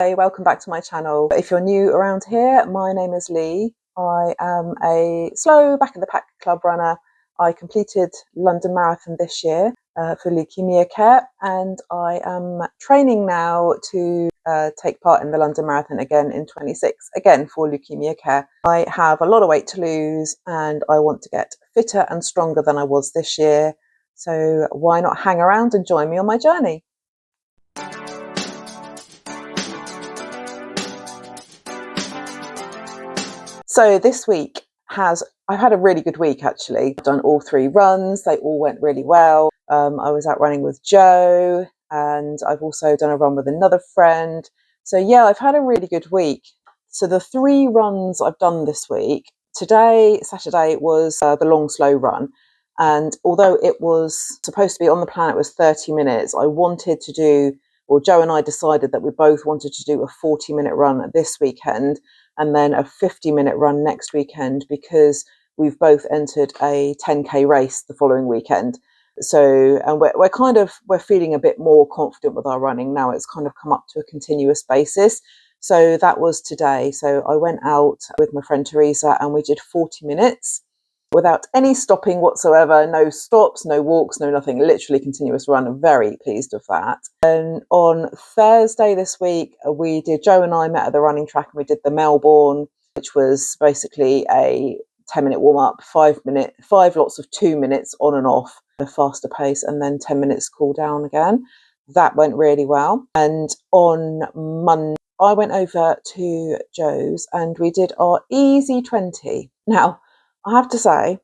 Hey, welcome back to my channel. If you're new around here, my name is Leigh. I am a slow back of the pack club runner. I completed London Marathon this year for leukemia care, and I am training now to take part in the London Marathon again in 26, again for leukemia care. I have a lot of weight to lose and I want to get fitter and stronger than I was this year. So why not hang around and join me on my journey? So this week I've had a really good week actually. I've done all 3 runs, they all went really well. I was out running with Joe and I've also done a run with another friend. So yeah, I've had a really good week. So the 3 runs I've done this week, today, Saturday, was the long slow run. And although it was supposed to be on the plan, it was 30 minutes, I wanted to do, or Joe and I decided that we both wanted to do a 40-minute run this weekend and then a 50-minute run next weekend, because we've both entered a 10k race the following weekend. So, and we're feeling a bit more confident with our running now. It's kind of come up to a continuous basis. So that was today. So I went out with my friend Teresa and we did 40 minutes without any stopping whatsoever. No stops, no walks, no nothing, literally continuous run. I'm very pleased with that. And on Thursday this week, Joe and I met at the running track and we did the Melbourne, which was basically a 10-minute warm up, 5 lots of 2 minutes on and off, a faster pace, and then 10 minutes cool down again. That went really well. And on Monday, I went over to Joe's and we did our easy 20. Now, I have to say,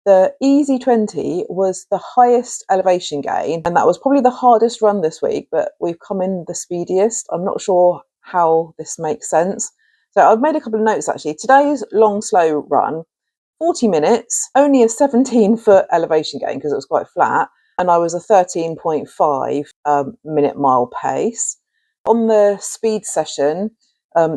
the easy 20 was the highest elevation gain, and that was probably the hardest run this week, but we've come in the speediest. I'm not sure how this makes sense. So I've made a couple of notes actually. Today's long slow run, 40 minutes, only a 17-foot elevation gain because it was quite flat, and I was a 13.5 minute mile pace. On the speed session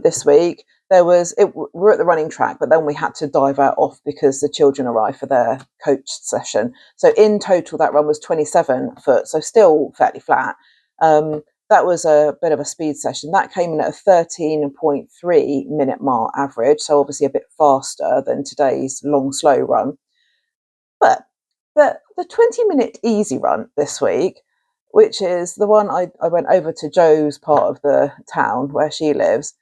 this week, we're at the running track, but then we had to divert off because the children arrived for their coach session. So in total, that run was 27 foot, so still fairly flat. That was a bit of a speed session. That came in at a 13.3 minute mile average, so obviously a bit faster than today's long slow run. But the 20-minute easy run this week, which is the one I went over to Joe's part of the town where she lives,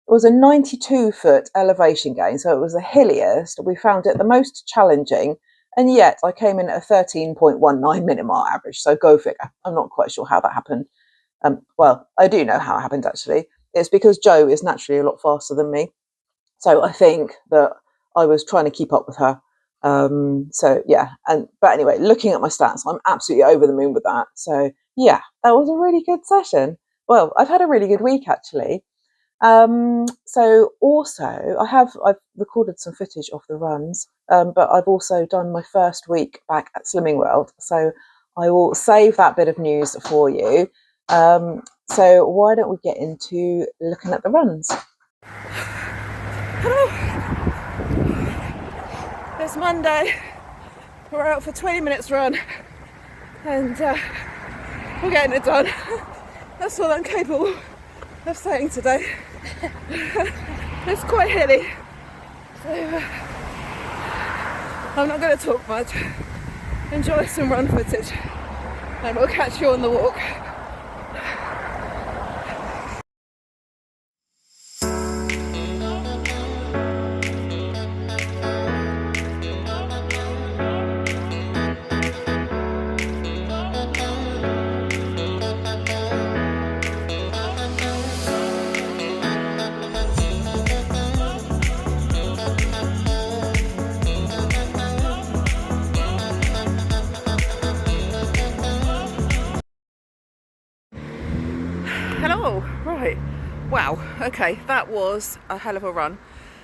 it was a 92-foot elevation gain, so it was the hilliest. We found it the most challenging, and yet I came in at a 13.19 minute mile average, so go figure. I'm not quite sure how that happened. Well, I do know how it happened actually. It's because Joe is naturally a lot faster than me, so I think that I was trying to keep up with her. So yeah, but anyway, looking at my stats, I'm absolutely over the moon with that. So yeah, that was a really good session. Well, I've had a really good week actually. So also I've recorded some footage of the runs, but I've also done my first week back at Slimming World, so I will save that bit of news for you. So why don't we get into looking at the runs? It's Monday, we're out for 20 minutes run and we're getting it done. That's all I'm capable of saying today. It's quite hilly, so I'm not going to talk much. Enjoy some run footage and we'll catch you on the walk. Hello, right, wow, okay, that was a hell of a run.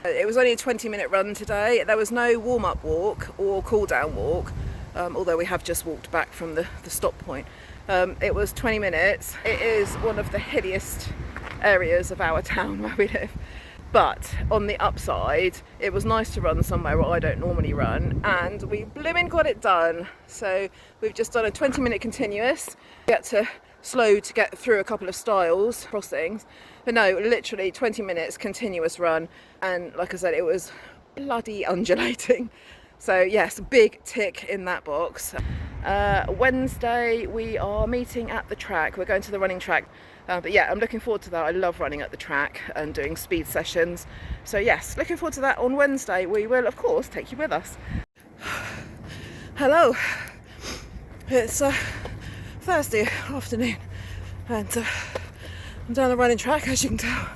It was only a 20-minute run today. There was no warm-up walk or cool-down walk, although we have just walked back from the stop point. It was 20 minutes. It is one of the hilliest areas of our town where we live. But on the upside, it was nice to run somewhere where I don't normally run, and we blooming got it done. So we've just done a 20-minute continuous. We had to slow to get through a couple of stiles, crossings. But no, literally 20 minutes continuous run, and like I said, it was bloody undulating. So yes, big tick in that box. Wednesday we are meeting at the track. We're going to the running track. But yeah, I'm looking forward to that. I love running at the track and doing speed sessions. So yes, looking forward to that on Wednesday. We will, of course, take you with us. Hello. It's Thursday afternoon, and I'm down the running track, as you can tell,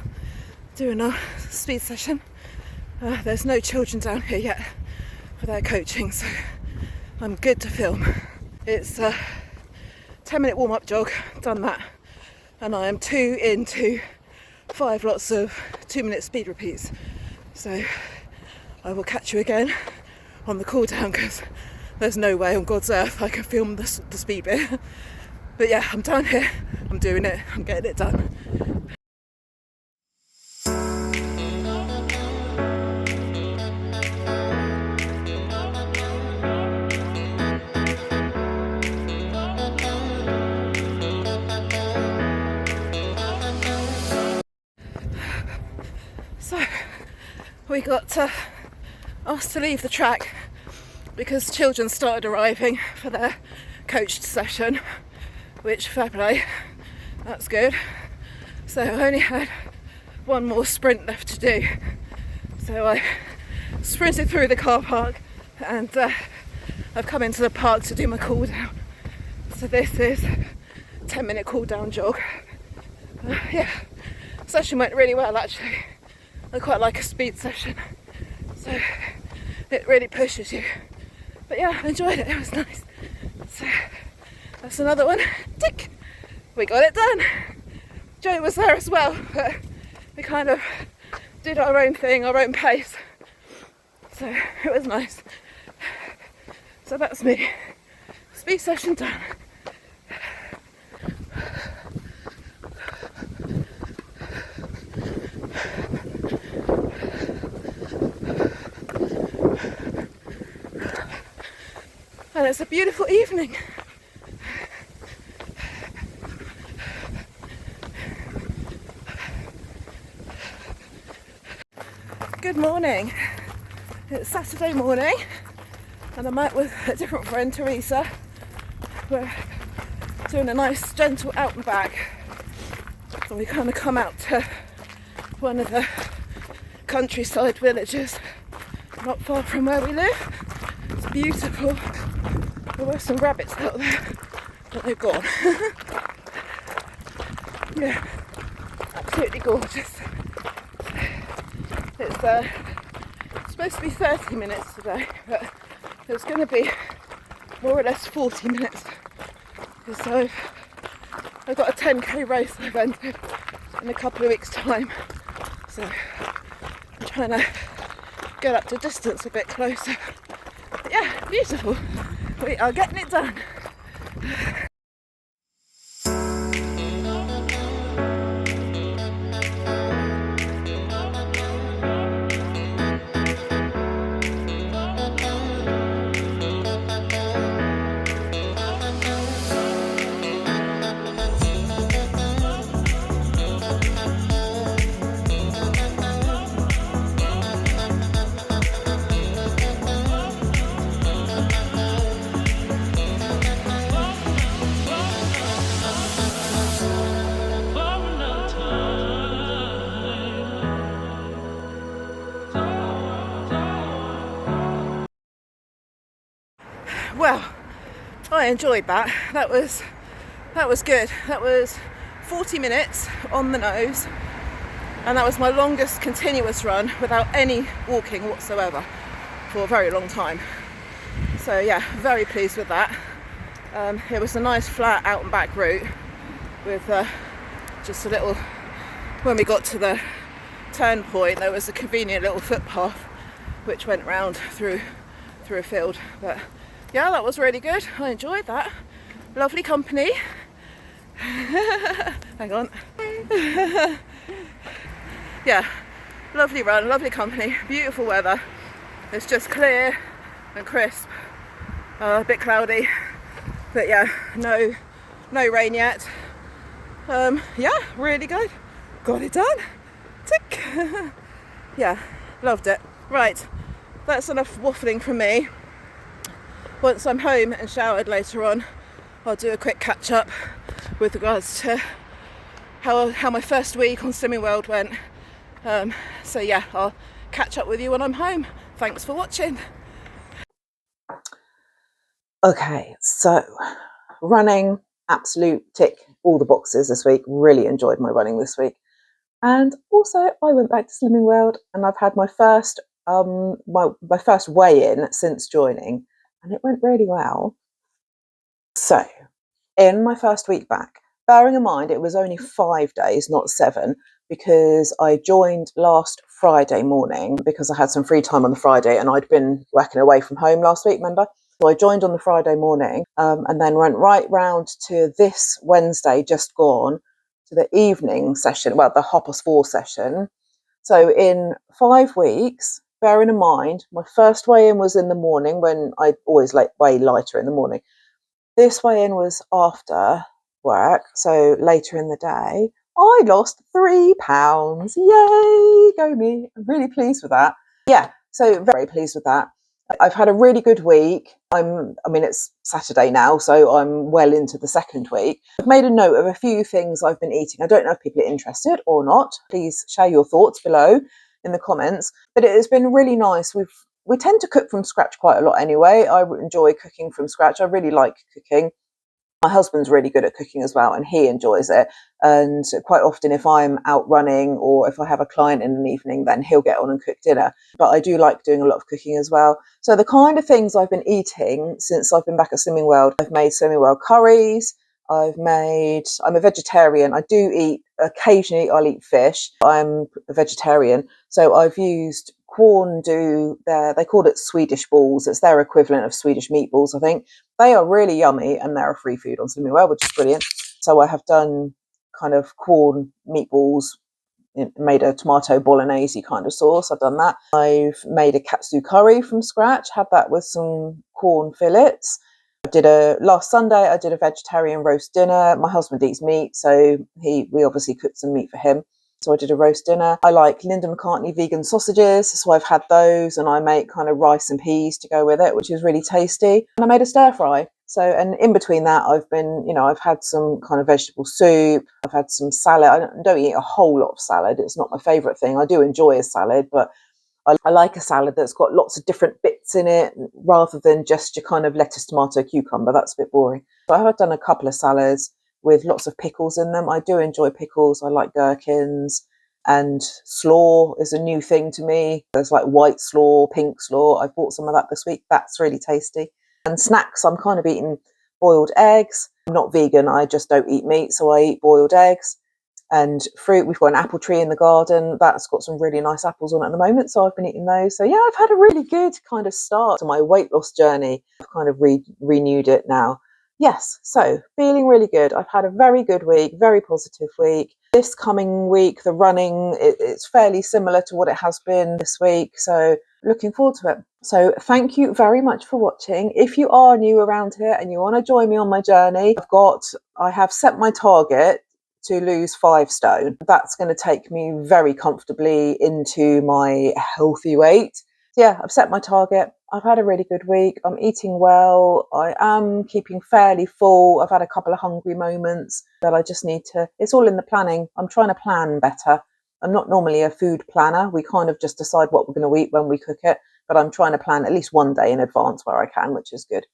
doing a speed session. There's no children down here yet for their coaching, so I'm good to film. It's a 10-minute warm-up jog, done that, and I am 2 into 5 lots of 2-minute speed repeats. So I will catch you again on the cool down, because there's no way on God's earth I can film the speed bit. But yeah, I'm down here, I'm doing it, I'm getting it done. So we got asked to leave the track because children started arriving for their coached session, which, fair play, that's good. So I only had one more sprint left to do. So I sprinted through the car park, and I've come into the park to do my cool down. So this is a 10-minute cool down jog. Yeah, session went really well actually. I quite like a speed session, so it really pushes you. But yeah, I enjoyed it, it was nice. So that's another one. Tick! We got it done. Joe was there as well, but we kind of did our own thing, our own pace. So it was nice. So that's me. Speed session done. And it's a beautiful evening. Good morning. It's Saturday morning, and I'm out with a different friend, Teresa. We're doing a nice gentle out and back. So we kind of come out to one of the countryside villages not far from where we live. It's beautiful. There were some rabbits out there, but they're gone. Yeah, absolutely gorgeous. It's supposed to be 30 minutes today, but it's going to be more or less 40 minutes, because I've got a 10k race I've entered in a couple of weeks' time, so I'm trying to get up to distance a bit closer. But yeah, beautiful. We are getting it done. Well, I enjoyed that. That was good. That was 40 minutes on the nose, and that was my longest continuous run without any walking whatsoever for a very long time. So yeah, very pleased with that. It was a nice flat out and back route with just a little, when we got to the turn point, there was a convenient little footpath which went round through a field. But yeah, that was really good. I enjoyed that. Lovely company. Hang on. Yeah, lovely run, lovely company, beautiful weather. It's just clear and crisp. A bit cloudy, but yeah, no rain yet. Yeah, really good. Got it done. Tick. Yeah, loved it. Right, that's enough waffling from me. Once I'm home and showered later on, I'll do a quick catch up with regards to how my first week on Slimming World went. So yeah, I'll catch up with you when I'm home. Thanks for watching. Okay, so running, absolute tick all the boxes this week. Really enjoyed my running this week. And also I went back to Slimming World and I've had my first my first weigh-in since joining, and it went really well. So in my first week back, bearing in mind it was only 5 days, not 7, because I joined last Friday morning because I had some free time on the Friday and I'd been working away from home last week, remember? So I joined on the Friday morning and then went right round to this Wednesday just gone to the evening session, well, the 4:30 session. So in 5 weeks, bearing in mind, my first weigh-in was in the morning when I always weigh lighter in the morning. This weigh-in was after work, so later in the day. I lost £3. Yay, go me. I'm really pleased with that. Yeah, so very pleased with that. I've had a really good week. It's Saturday now, so I'm well into the second week. I've made a note of a few things I've been eating. I don't know if people are interested or not. Please share your thoughts below in the comments. But it has been really nice. We tend to cook from scratch quite a lot anyway. I enjoy cooking from scratch. I really like cooking. My husband's really good at cooking as well, and he enjoys it. And quite often, if I'm out running or if I have a client in an evening, then he'll get on and cook dinner. But I do like doing a lot of cooking as well. So the kind of things I've been eating since I've been back at Slimming World, I've made Slimming World curries. I'm a vegetarian. I do eat, occasionally I'll eat fish. I'm a vegetarian. So I've used they called it Swedish balls. It's their equivalent of Swedish meatballs, I think. They are really yummy and they're a free food on Slimming World, which is brilliant. So I have done kind of corn meatballs, made a tomato bolognese kind of sauce. I've done that. I've made a katsu curry from scratch, had that with some corn fillets. Last Sunday I did a vegetarian roast dinner. My husband eats meat, so we obviously cooked some meat for him. So I did a roast dinner. I like Linda McCartney vegan sausages, so I've had those, and I make kind of rice and peas to go with it, which is really tasty. And I made a stir fry. So, and in between that, I've had some kind of vegetable soup. I've had some salad. I don't eat a whole lot of salad. It's not my favourite thing. I do enjoy a salad, but I like a salad that's got lots of different bits in it rather than just your kind of lettuce, tomato, cucumber. That's a bit boring. So I have done a couple of salads with lots of pickles in them. I do enjoy pickles. I like gherkins, and slaw is a new thing to me. There's like white slaw, pink slaw. I bought some of that this week. That's really tasty. And snacks, I'm kind of eating boiled eggs. I'm not vegan. I just don't eat meat, so I eat boiled eggs. And fruit, we've got an apple tree in the garden that's got some really nice apples on it at the moment, so I've been eating those. So yeah, I've had a really good kind of start to my weight loss journey. I've kind of renewed it now. Yes, so feeling really good. I've had a very good week, very positive week. This coming week, the running, it's fairly similar to what it has been this week, so looking forward to it. So thank you very much for watching. If you are new around here and you want to join me on my journey, I have set my target to lose 5 stone. That's going to take me very comfortably into my healthy weight. So yeah, I've set my target. I've had a really good week. I'm eating well. I am keeping fairly full. I've had a couple of hungry moments that I just need to, it's all in the planning. I'm trying to plan better. I'm not normally a food planner. We kind of just decide what we're going to eat when we cook it, but I'm trying to plan at least one day in advance where I can, which is good.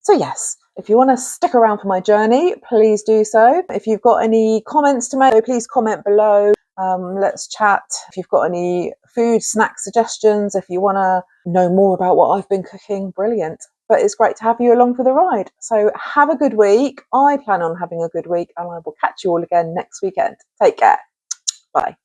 So yes, if you want to stick around for my journey, please do so. If you've got any comments to make, please comment below. Let's chat. If you've got any food, snack suggestions, if you want to know more about what I've been cooking, brilliant. But it's great to have you along for the ride. So have a good week. I plan on having a good week, and I will catch you all again next weekend. Take care. Bye.